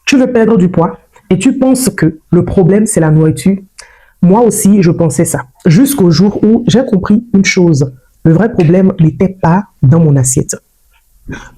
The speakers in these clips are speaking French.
Tu veux perdre du poids et tu penses que le problème, c'est la nourriture. Moi aussi, je pensais ça. Jusqu'au jour où j'ai compris une chose. Le vrai problème n'était pas dans mon assiette.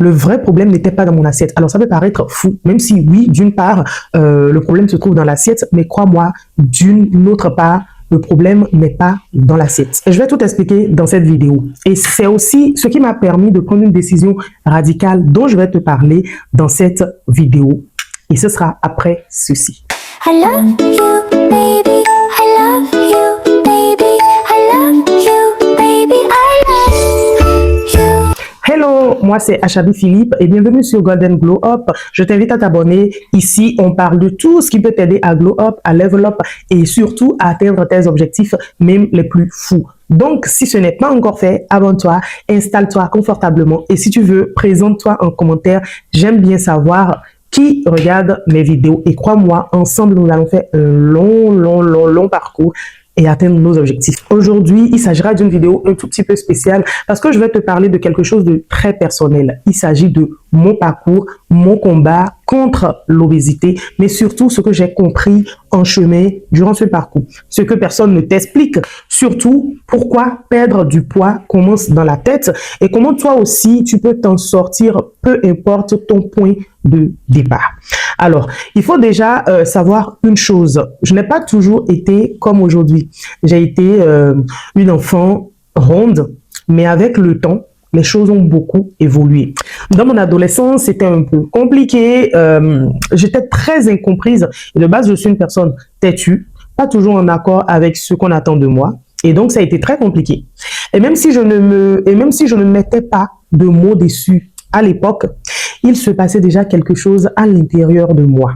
Le vrai problème n'était pas dans mon assiette. Alors, ça peut paraître fou, même si oui, d'une part, le problème se trouve dans l'assiette, mais crois-moi, d'une autre part, le problème n'est pas dans l'assiette. Je vais tout expliquer dans cette vidéo. Et c'est aussi ce qui m'a permis de prendre une décision radicale dont je vais te parler dans cette vidéo. Et ce sera après ceci. I love you, baby. I love you, baby. I love you, baby. I love you. Hello, moi c'est Achabi Philippe et bienvenue sur Golden Glow Up. Je t'invite à t'abonner. Ici, on parle de tout ce qui peut t'aider à glow up, à level up et surtout à atteindre tes objectifs, même les plus fous. Donc, si ce n'est pas encore fait, abonne-toi, installe-toi confortablement et si tu veux, présente-toi en commentaire. J'aime bien savoir qui regarde mes vidéos et crois-moi, ensemble, nous allons faire un long parcours et atteindre nos objectifs. Aujourd'hui, il s'agira d'une vidéo un tout petit peu spéciale parce que je vais te parler de quelque chose de très personnel. Il s'agit de mon parcours, mon combat contre l'obésité, mais surtout ce que j'ai compris en chemin durant ce parcours. Ce que personne ne t'explique, surtout pourquoi perdre du poids commence dans la tête et comment toi aussi tu peux t'en sortir, peu importe ton point de départ. Alors, il faut déjà savoir une chose. Je n'ai pas toujours été comme aujourd'hui. J'ai été une enfant ronde, mais avec le temps, les choses ont beaucoup évolué. Dans mon adolescence, c'était un peu compliqué. J'étais très incomprise. Et de base, je suis une personne têtue, pas toujours en accord avec ce qu'on attend de moi. Et donc, ça a été très compliqué. Et même si je ne mettais pas de mots dessus à l'époque, il se passait déjà quelque chose à l'intérieur de moi.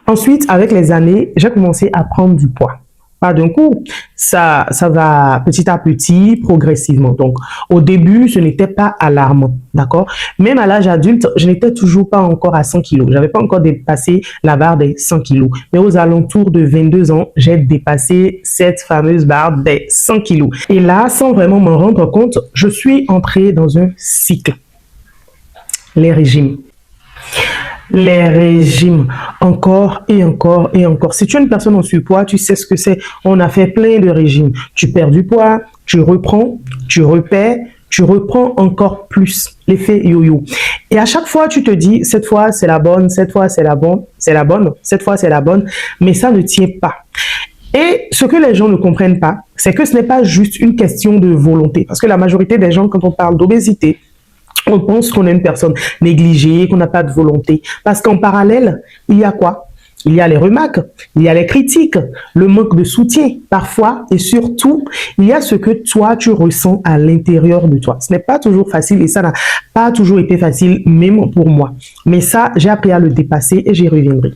Ensuite, avec les années, j'ai commencé à prendre du poids. Pas d'un coup, ça va petit à petit, progressivement. Donc, au début, ce n'était pas alarmant, d'accord? Même à l'âge adulte, je n'étais toujours pas encore à 100 kilos. Je n'avais pas encore dépassé la barre des 100 kilos. Mais aux alentours de 22 ans, j'ai dépassé cette fameuse barre des 100 kilos. Et là, sans vraiment m'en rendre compte, je suis entrée dans un cycle. Les régimes. Les régimes, encore et encore et encore. Si tu es une personne en surpoids, tu sais ce que c'est. On a fait plein de régimes. Tu perds du poids, tu reprends, tu reperds, tu reprends encore plus. L'effet yo-yo. Et à chaque fois, tu te dis, cette fois, c'est la bonne, cette fois, c'est la bonne, cette fois, c'est la bonne, mais ça ne tient pas. Et ce que les gens ne comprennent pas, c'est que ce n'est pas juste une question de volonté. Parce que la majorité des gens, quand on parle d'obésité, on pense qu'on est une personne négligée, qu'on n'a pas de volonté. Parce qu'en parallèle, il y a quoi? Il y a les remarques, il y a les critiques, le manque de soutien parfois et surtout, il y a ce que toi, tu ressens à l'intérieur de toi. Ce n'est pas toujours facile et ça n'a pas toujours été facile, même pour moi. Mais ça, j'ai appris à le dépasser et j'y reviendrai.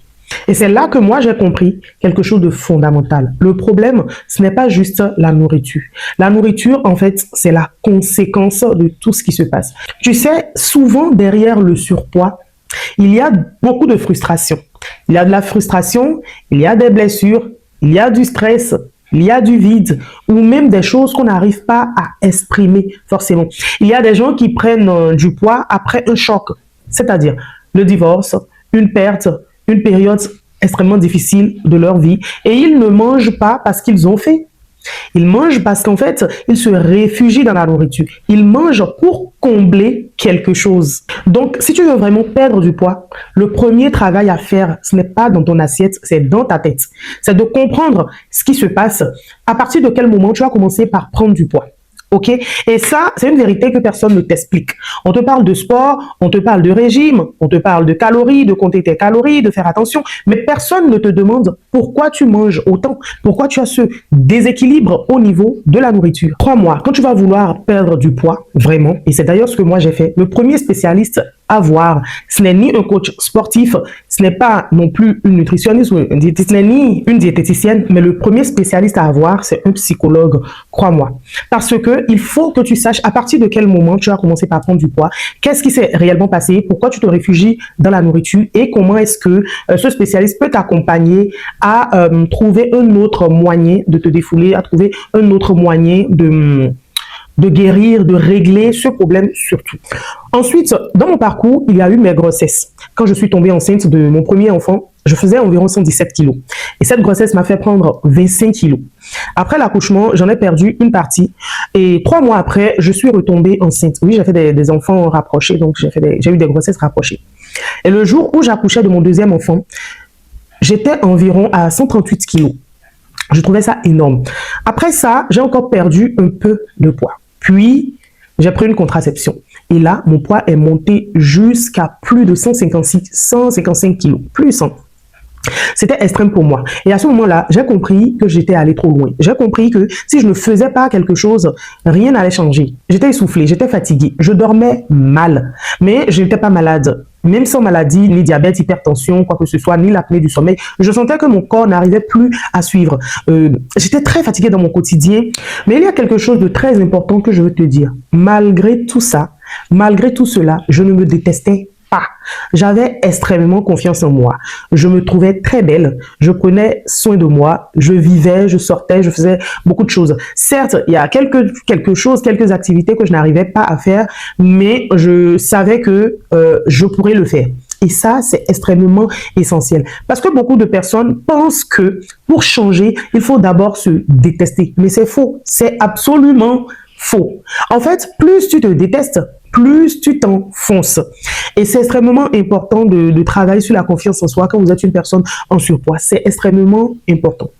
Et c'est là que moi, j'ai compris quelque chose de fondamental. Le problème, ce n'est pas juste la nourriture. La nourriture, en fait, c'est la conséquence de tout ce qui se passe. Tu sais, souvent, derrière le surpoids, il y a beaucoup de frustration. Il y a de la frustration, il y a des blessures, il y a du stress, il y a du vide ou même des choses qu'on n'arrive pas à exprimer forcément. Il y a des gens qui prennent du poids après un choc, c'est-à-dire le divorce, une perte, une période extrêmement difficile de leur vie et ils ne mangent pas parce qu'ils ont faim. Ils mangent parce qu'en fait, ils se réfugient dans la nourriture. Ils mangent pour combler quelque chose. Donc, si tu veux vraiment perdre du poids, le premier travail à faire, ce n'est pas dans ton assiette, c'est dans ta tête. C'est de comprendre ce qui se passe. À partir de quel moment tu vas commencer par prendre du poids. Ok? Et ça, c'est une vérité que personne ne t'explique. On te parle de sport, on te parle de régime, on te parle de calories, de compter tes calories, de faire attention, mais personne ne te demande pourquoi tu manges autant, pourquoi tu as ce déséquilibre au niveau de la nourriture. Crois-moi, quand tu vas vouloir perdre du poids, vraiment, et c'est d'ailleurs ce que moi j'ai fait, le premier spécialiste à voir, ce n'est ni un coach sportif, ce n'est pas non plus une nutritionniste ou une diététicienne, ce n'est ni une diététicienne, mais le premier spécialiste à avoir, c'est un psychologue, crois-moi. Parce que il faut que tu saches à partir de quel moment tu as commencé par prendre du poids, qu'est-ce qui s'est réellement passé, pourquoi tu te réfugies dans la nourriture et comment est-ce que ce spécialiste peut t'accompagner à trouver un autre moyen de te défouler, à trouver un autre moyen de guérir, de régler ce problème surtout. Ensuite, dans mon parcours, il y a eu mes grossesses. Quand je suis tombée enceinte de mon premier enfant, je faisais environ 117 kilos. Et cette grossesse m'a fait prendre 25 kilos. Après l'accouchement, j'en ai perdu une partie. Et 3 mois après, je suis retombée enceinte. Oui, j'ai fait des enfants rapprochés, donc j'ai eu des grossesses rapprochées. Et le jour où j'accouchais de mon deuxième enfant, j'étais environ à 138 kilos. Je trouvais ça énorme. Après ça, j'ai encore perdu un peu de poids. Puis, j'ai pris une contraception. Et là, mon poids est monté jusqu'à plus de 155 kilos. Plus 100. C'était extrême pour moi. Et à ce moment-là, j'ai compris que j'étais allé trop loin. J'ai compris que si je ne faisais pas quelque chose, rien n'allait changer. J'étais essoufflée, j'étais fatiguée, je dormais mal. Mais je n'étais pas malade. Même sans maladie, ni diabète, hypertension, quoi que ce soit, ni l'apnée du sommeil, je sentais que mon corps n'arrivait plus à suivre. J'étais très fatiguée dans mon quotidien. Mais il y a quelque chose de très important que je veux te dire. Malgré tout ça, malgré tout cela, je ne me détestais pas. J'avais extrêmement confiance en moi. Je me trouvais très belle. Je prenais soin de moi. Je vivais, je sortais, je faisais beaucoup de choses. Certes, il y a quelques activités que je n'arrivais pas à faire, mais je savais que je pourrais le faire. Et ça, c'est extrêmement essentiel. Parce que beaucoup de personnes pensent que pour changer, il faut d'abord se détester. Mais c'est faux. C'est absolument faux. En fait, plus tu te détestes, plus tu t'enfonces. Et c'est extrêmement important de travailler sur la confiance en soi quand vous êtes une personne en surpoids. C'est extrêmement important.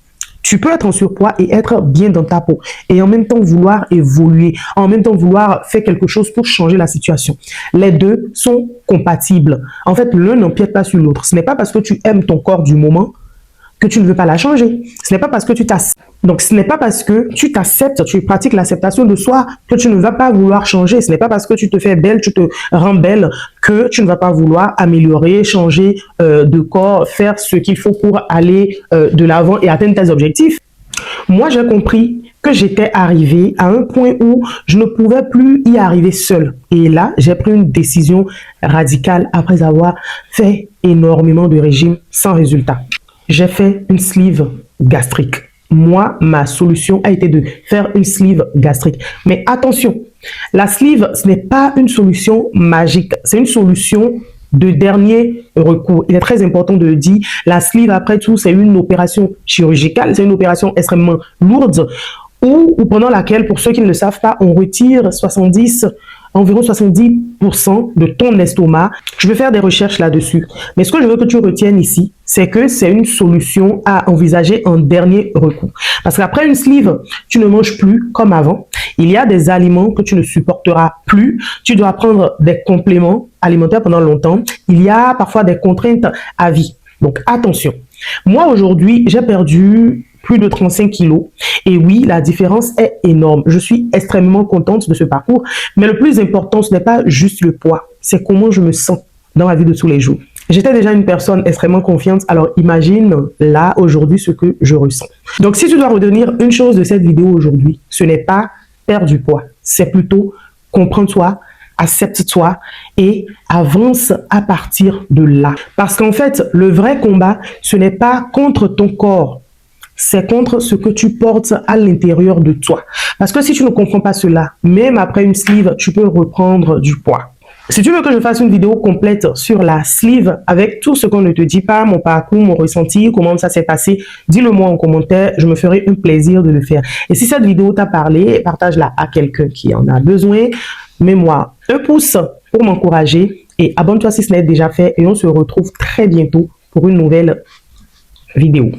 Tu peux être en surpoids et être bien dans ta peau et en même temps vouloir évoluer, en même temps vouloir faire quelque chose pour changer la situation. Les deux sont compatibles. En fait, l'un n'empiète pas sur l'autre. Ce n'est pas parce que tu aimes ton corps du moment que tu ne veux pas la changer. Ce n'est pas parce que tu t'acceptes. Donc, ce n'est pas parce que tu t'acceptes, tu pratiques l'acceptation de soi que tu ne vas pas vouloir changer. Ce n'est pas parce que tu te fais belle, tu te rends belle que tu ne vas pas vouloir améliorer, changer de corps, faire ce qu'il faut pour aller de l'avant et atteindre tes objectifs. Moi, j'ai compris que j'étais arrivée à un point où je ne pouvais plus y arriver seule. Et là, j'ai pris une décision radicale après avoir fait énormément de régimes sans résultat. J'ai fait une sleeve gastrique. Moi, ma solution a été de faire une sleeve gastrique. Mais attention, la sleeve, ce n'est pas une solution magique. C'est une solution de dernier recours. Il est très important de le dire. La sleeve, après tout, c'est une opération chirurgicale. C'est une opération extrêmement lourde ou pendant laquelle, pour ceux qui ne le savent pas, on retire environ 70% de ton estomac. Je vais faire des recherches là-dessus. Mais ce que je veux que tu retiennes ici, c'est que c'est une solution à envisager en dernier recours. Parce qu'après une sleeve, tu ne manges plus comme avant. Il y a des aliments que tu ne supporteras plus. Tu dois prendre des compléments alimentaires pendant longtemps. Il y a parfois des contraintes à vie. Donc attention. Moi aujourd'hui, j'ai perdu plus de 35 kilos. Et oui, la différence est énorme. Je suis extrêmement contente de ce parcours. Mais le plus important, ce n'est pas juste le poids. C'est comment je me sens dans la vie de tous les jours. J'étais déjà une personne extrêmement confiante. Alors imagine là, aujourd'hui, ce que je ressens. Donc si tu dois retenir une chose de cette vidéo aujourd'hui, ce n'est pas perdre du poids. C'est plutôt comprends-toi, accepte-toi et avance à partir de là. Parce qu'en fait, le vrai combat, ce n'est pas contre ton corps. C'est contre ce que tu portes à l'intérieur de toi. Parce que si tu ne comprends pas cela, même après une sleeve, tu peux reprendre du poids. Si tu veux que je fasse une vidéo complète sur la sleeve avec tout ce qu'on ne te dit pas, mon parcours, mon ressenti, comment ça s'est passé, dis-le moi en commentaire, je me ferai un plaisir de le faire. Et si cette vidéo t'a parlé, partage-la à quelqu'un qui en a besoin. Mets-moi un pouce pour m'encourager et abonne-toi si ce n'est déjà fait et on se retrouve très bientôt pour une nouvelle vidéo.